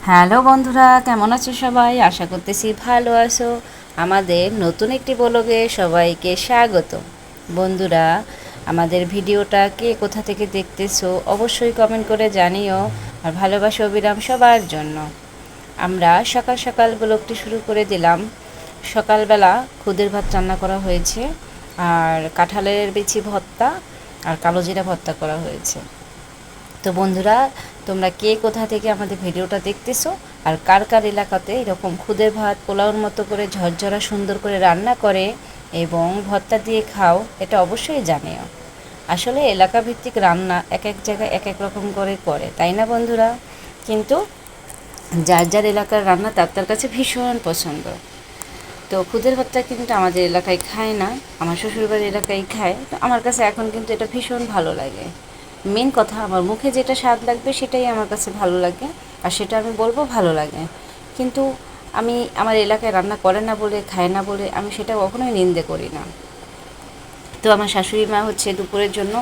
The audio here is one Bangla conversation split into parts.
হ্যালো বন্ধুরা, কেমন আছো সবাই? আশা করতেছি ভালো আছো। আমাদের নতুন একটি ব্লগে সবাইকে স্বাগত। বন্ধুরা, আমাদের ভিডিওটা কে কোথা থেকে দেখতেছো অবশ্যই কমেন্ট করে জানিও। আর ভালোবাসা অবিরাম সবার জন্য। আমরা সকাল সকাল ব্লগটি শুরু করে দিলাম। সকালবেলা খুদের ভাত রান্না করা হয়েছে, আর কাঁঠালের বিচি ভর্তা আর কালো জিরা ভর্তা করা হয়েছে। তো বন্ধুরা, তোমরা কে কোথা থেকে আমাদের ভিডিওটা দেখতেছো আর কার কার এলাকাতে এরকম খুদের ভাত পোলাওর মতো করে ঝরঝরা সুন্দর করে রান্না করে এবং ভর্তা দিয়ে খাও, এটা অবশ্যই জানিও। আসলে এলাকা ভিত্তিক রান্না এক এক জায়গায় এক এক রকম করে করে, তাই না বন্ধুরা? কিন্তু যার যার এলাকার রান্না তার তার কাছে ভীষণ পছন্দ। তো খুদের ভাতটা কিন্তু আমাদের এলাকায় খায় না, আমার শ্বশুরবাড়ির এলাকায় খায়। তো আমার কাছে এখন কিন্তু এটা ভীষণ ভালো লাগে। মেন কথা, আমার মুখে যেটা স্বাদ লাগবে সেটাই আমার কাছে ভালো লাগে, আর সেটা আমি বলবো ভালো লাগে। কিন্তু আমি আমার এলাকায় রান্না করে না বলে, খায় না বলে আমি সেটা কখনোই নিন্দে করি না। তো আমার শাশুড়ি মা হচ্ছে দুপুরের জন্য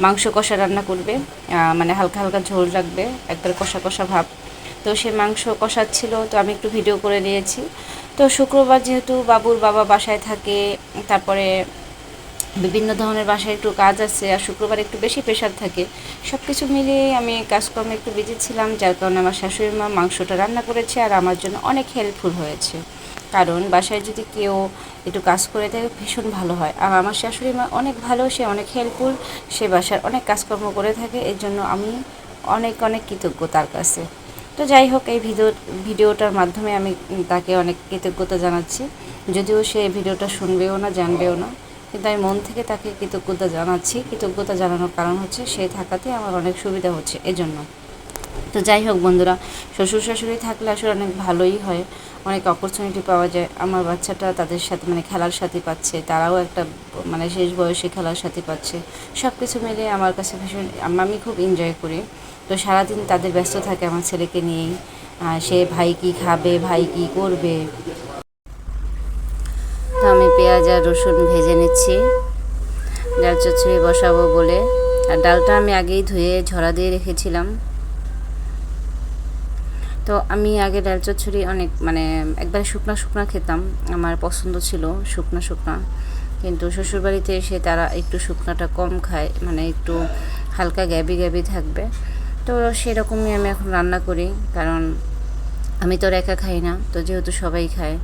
মাংস কষা রান্না করবে, মানে হালকা হালকা ঝোল রাখবে, একবার কষা কষা ভাব। তো সে মাংস কষাচ্ছিল, তো আমি একটু ভিডিও করে নিয়েছি। তো শুক্রবার যেহেতু বাবুর বাবা বাসায় থাকে, তারপরে বিভিন্ন ধরনের বাসায় একটু কাজ আছে, আর শুক্রবার একটু বেশি প্রেশার থাকে, সব কিছু মিলিয়ে আমি কাজকর্মে একটু বিজি ছিলাম, যার কারণে আমার শাশুড়ি মা মাংসটা রান্না করেছে আর আমার জন্য অনেক হেল্পফুল হয়েছে। কারণ বাসায় যদি কেউ একটু কাজ করে দেয় ভীষণ ভালো হয়, আর আমার শাশুড়ি মা অনেক ভালো, সে অনেক হেল্পফুল, সে বাসার অনেক কাজকর্ম করে থাকে, এর জন্য আমি অনেক অনেক কৃতজ্ঞ তার কাছে। তো যাই হোক, এই ভিডিওটার মাধ্যমে আমি তাকে অনেক কৃতজ্ঞতা জানাচ্ছি। যদিও সে ভিডিওটা শুনবেও না, জানবেও না, কিন্তু আমি মন থেকে তাকে কৃতজ্ঞতা জানাচ্ছি। কৃতজ্ঞতা জানানোর কারণ হচ্ছে সে থাকাতে আমার অনেক সুবিধা হচ্ছে এজন্য। তো যাই হোক বন্ধুরা, শ্বশুর শাশুড়ি থাকলে আসলে অনেক ভালোই হয়, অনেক অপরচুনিটি পাওয়া যায়। আমার বাচ্চাটা তাদের সাথে মানে খেলার সাথী পাচ্ছে, তারাও একটা মানে শেষ বয়সে খেলার সাথী পাচ্ছে। সব কিছু মিলে আমার কাছে ভীষণ, আমি খুব এনজয় করি। তো সারাদিন তাদের ব্যস্ত থাকে আমার ছেলেকে নিয়েই, সে ভাই কী খাবে, ভাই কী করবে। তো আমি পেঁয়াজ আর রসুন ভেজে নিচ্ছি ডাল চচ্চড়ি বসাবো বলে। আর ডালটা আমি আগেই ধুয়ে ঝরা দিয়ে রেখেছিলাম। তো আমি আগে ডাল চচ্চড়ি অনেক মানে একবারে শুকনা শুকনা খেতাম, আমার পছন্দ ছিল শুকনা শুকনা। কিন্তু শ্বশুরবাড়িতে এসে তারা একটু শুকনাটা কম খায়, মানে একটু হালকা গ্যাবি গ্যাবি থাকবে। তো সেরকমই আমি এখন রান্না করি, কারণ আমি তো আর একা খাই না, তো যেহেতু সবাই খায়।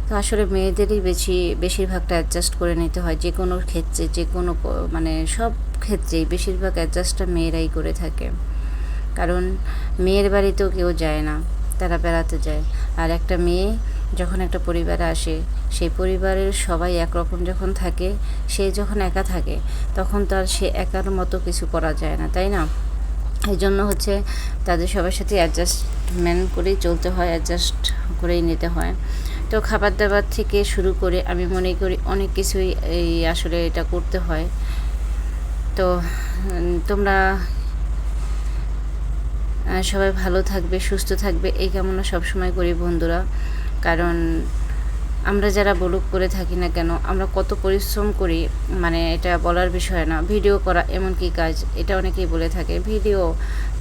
তো আসলে মেয়েদেরই বেশিরভাগটা অ্যাডজাস্ট করে নিতে হয়, যে কোনো ক্ষেত্রে, যে কোনো মানে সব ক্ষেত্রেই বেশিরভাগ অ্যাডজাস্টটা মেয়েরাই করে থাকে। কারণ মেয়ের বাড়িতেও কেউ যায় না, তারা বেড়াতে যায়। আর একটা মেয়ে যখন একটা পরিবারে আসে, সেই পরিবারের সবাই একরকম যখন থাকে, সে যখন একা থাকে তখন তার সে একার মতো কিছু করা যায় না, তাই না? এই জন্য হচ্ছে তাদের সবার সাথে অ্যাডজাস্টমেন্ট করেই চলতে হয়, অ্যাডজাস্ট করেই নিতে হয়। তো খাবার দাবার থেকে শুরু করে আমি মনে করি অনেক কিছুই এই আসলে এটা করতে হয়। তো তোমরা সবাই ভালো থাকবে, সুস্থ থাকবে, এই কামনা সবসময় করি বন্ধুরা। কারণ আমরা যারা ব্লগ করে থাকি না কেন, আমরা কত পরিশ্রম করি, মানে এটা বলার বিষয় না। ভিডিও করা এমন কি কাজ, এটা অনেকেই বলে থাকে ভিডিও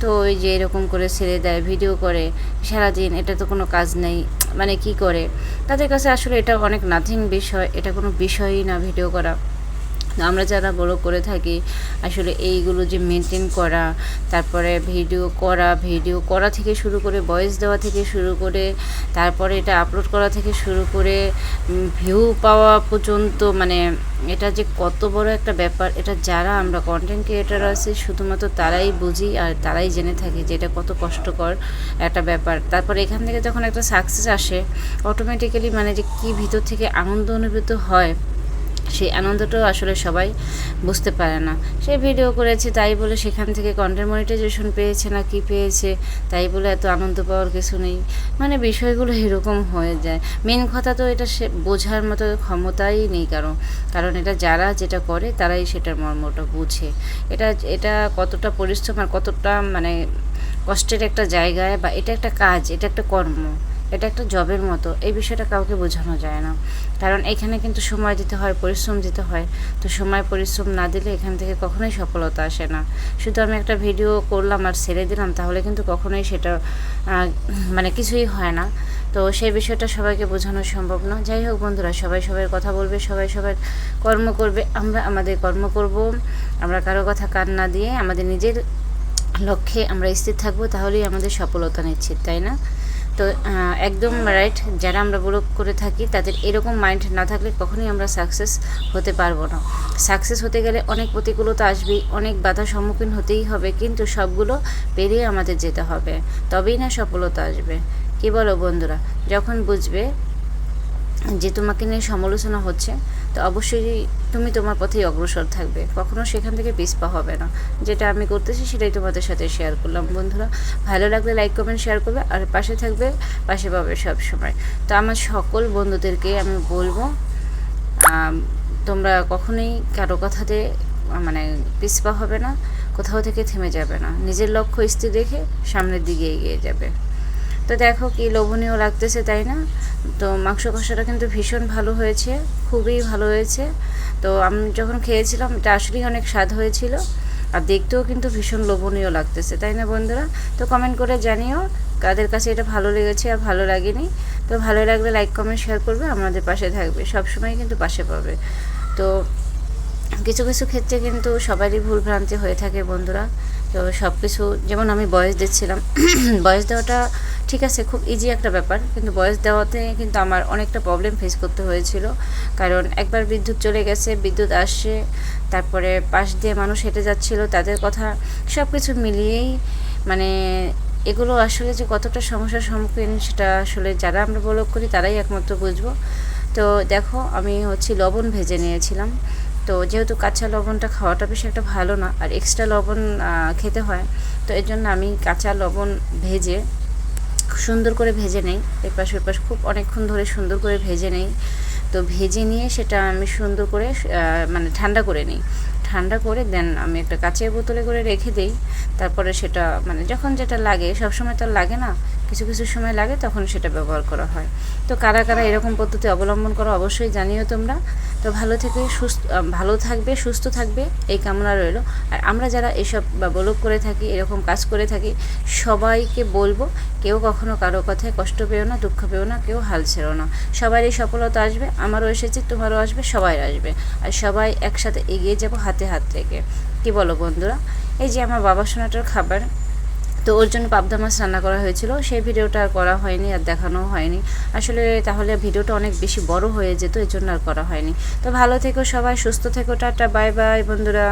তো ওই যে এরকম করে ছেড়ে দেয়, ভিডিও করে সারাদিন, এটা তো কোনো কাজ নেই, মানে কি করে। তাদের কাছে আসলে এটা অনেক নাথিং বিষয়, এটা কোনো বিষয়ই না ভিডিও করা। আমরা যারা বড় করে থাকি আসলে এইগুলো যে মেনটেন করা, তারপরে ভিডিও করা থেকে শুরু করে ভয়েস দেওয়া থেকে শুরু করে, তারপরে এটা আপলোড করা থেকে শুরু করে ভিউ পাওয়া পর্যন্ত, মানে এটা যে কত বড় একটা ব্যাপার, এটা যারা আমরা কন্টেন্ট ক্রিয়েটার আছি শুধুমাত্র তারাই বুঝি আর তারাই জেনে থাকি যে এটা কত কষ্টকর একটা ব্যাপার। তারপরে এখান থেকে যখন একটা সাকসেস আসে, অটোমেটিক্যালি মানে যে কী ভিতর থেকে আনন্দ অনুভূত হয়, সেই আনন্দটাও আসলে সবাই বুঝতে পারে না। সে ভিডিও করেছে তাই বলে সেখান থেকে কন্টেন্ট মনিটাইজেশন পেয়েছে না কি পেয়েছে তাই বলে এত আনন্দ পাওয়ার কিছু নেই, মানে বিষয়গুলো এরকম হয়ে যায়। মেন কথা তো এটা সে বোঝার মতো ক্ষমতাই নেই কারণ এটা যারা যেটা করে তারাই সেটার মর্মটা বুঝে। এটা এটা কতটা পরিশ্রম আর কতটা মানে কষ্টের একটা জায়গায়, বা এটা একটা কাজ, এটা একটা কর্ম, এটা একটা জবের মতো, এই বিষয়টা কাউকে বোঝানো যায় না। কারণ এখানে কিন্তু সময় দিতে হয়, পরিশ্রম দিতে হয়। তো সময় পরিশ্রম না দিলে এখান থেকে কখনোই সফলতা আসে না। শুধু আমি একটা ভিডিও করলাম আর ছেড়ে দিলাম, তাহলে কিন্তু কখনোই সেটা মানে কিছুই হয় না। তো সেই বিষয়টা সবাইকে বোঝানো সম্ভব না। যাই হোক বন্ধুরা, সবাই সবার কথা বলবে, সবাই সবার কর্ম করবে, আমরা আমাদের কর্ম করব। আমরা কারো কথা কান না দিয়ে আমাদের নিজের লক্ষ্যে আমরা স্থির থাকবো, তাহলেই আমাদের সফলতা নিশ্চিত, তাই না? তো একদম রাইট। যারা আমরা ব্লগ করে থাকি তাদের এরকম মাইন্ড না থাকলে কখনোই আমরা সাকসেস হতে পারবো না। সাকসেস হতে গেলে অনেক প্রতিকূলতা আসবেই, অনেক বাধার সম্মুখীন হতেই হবে, কিন্তু সবগুলো পেরিয়ে আমাদের যেতে হবে, তবেই না সফলতা আসবে। কী বলো বন্ধুরা? যখন বুঝবে যে তোমাকে নিয়ে সমালোচনা হচ্ছে, তো অবশ্যই তুমি তোমার পথেই অগ্রসর থাকবে, কখনো সেখান থেকে পিছপা হবে না। যেটা আমি করতেছি সেটাই তোমাদের সাথে শেয়ার করলাম বন্ধুরা। ভালো লাগলে লাইক কমেন্ট শেয়ার করবে, আর পাশে থাকবে, পাশে পাবে সব সময়। তো আমার সকল বন্ধুদেরকে আমি বলবো, তোমরা কখনোই কারো কথাতে মানে পিছপা হবে না, কোথাও থেকে থেমে যাবে না, নিজের লক্ষ্য স্থির রেখে সামনের দিকে এগিয়ে যাবে। তো দেখো কি লোভনীয় লাগতেছে, তাই না? তো মাংস কষাটা কিন্তু ভীষণ ভালো হয়েছে, খুবই ভালো হয়েছে। তো আমি যখন খেয়েছিলাম এটা আসলেই অনেক স্বাদ হয়েছিল, আর দেখতেও কিন্তু ভীষণ লোভনীয় লাগতেছে, তাই না বন্ধুরা? তো কমেন্ট করে জানিও কাদের কাছে এটা ভালো লেগেছে আর ভালো লাগেনি। তো ভালো লাগলে লাইক কমেন্ট শেয়ার করবে, আমাদের পাশে থাকবে, সবসময় কিন্তু পাশে পাবে। তো কিছু কিছু ক্ষেত্রে কিন্তু সবারই ভুলভ্রান্তি হয়ে থাকে বন্ধুরা। তো সব কিছু, যেমন আমি বয়স দিচ্ছিলাম, বয়স দেওয়াটা ঠিক আছে, খুব ইজি একটা ব্যাপার, কিন্তু বয়স দেওয়াতে কিন্তু আমার অনেকটা প্রবলেম ফেস করতে হয়েছিল। কারণ একবার বিদ্যুৎ চলে গেছে, বিদ্যুৎ আসছে, তারপরে পাশ দিয়ে মানুষ হেঁটে যাচ্ছিল, তাদের কথা সব কিছু মিলিয়েই মানে এগুলো আসলে যে কতটা সমস্যার সম্মুখীন, সেটা আসলে যারা আমরা ব্লগ করি তারাই একমাত্র বুঝবো। তো দেখো আমি লবণ ভেজে নিয়েছিলাম। তো যেহেতু কাঁচা লবণটা খাওয়াটা বেশি একটা ভালো না, আর এক্সট্রা লবণ খেতে হয়, তো এর জন্য আমি কাঁচা লবণ ভেজে সুন্দর করে ভেজে নেই, এপাশ ওপাশ খুব অনেকক্ষণ ধরে সুন্দর করে ভেজে নেই। তো ভেজে নিয়ে সেটা আমি সুন্দর করে মানে ঠান্ডা করে নিই। ঠান্ডা করে দেন আমি একটা কাঁচের বোতলে করে রেখে দিই। তারপরে সেটা মানে যখন যেটা লাগে, সবসময় তো লাগে না, কিছু কিছু সময় লাগে, তখন সেটা ব্যবহার করা হয়। তো কারা কারা এরকম পদ্ধতি অবলম্বন করো অবশ্যই জানিও তোমরা। তো ভালো থাকবে, সুস্থ থাকবে, এই কামনা রইল। আর আমরা যারা এসব বা ব্লগ করে থাকি, এরকম কাজ করে থাকি, সবাইকে বলবো, কেউ কখনো কারো কথায় কষ্ট পেও না, দুঃখ পেও না, কেউ হাল ছেড়ো না। সবারই সফলতা আসবে, আমারও এসেছে, তোমারও আসবে, সবাই আসবে। আর সবাই একসাথে এগিয়ে যাব হাতে হাত রেখে। কী বলো বন্ধুরা? এই যে আমার বাবা সোনাটার খাবার, তো ওর জন্য পাবদা মাছ রান্না করা হয়েছিল, সেই ভিডিওটা আর করা হয়নি, আর দেখানোও হয়নি আসলে, তাহলে ভিডিওটা অনেক বেশি বড় হয়ে যেত, এর জন্য আর করা হয়নি। তো ভালো থেকো সবাই, সুস্থ থেকো, টাটা, বাই বাই বন্ধুরা।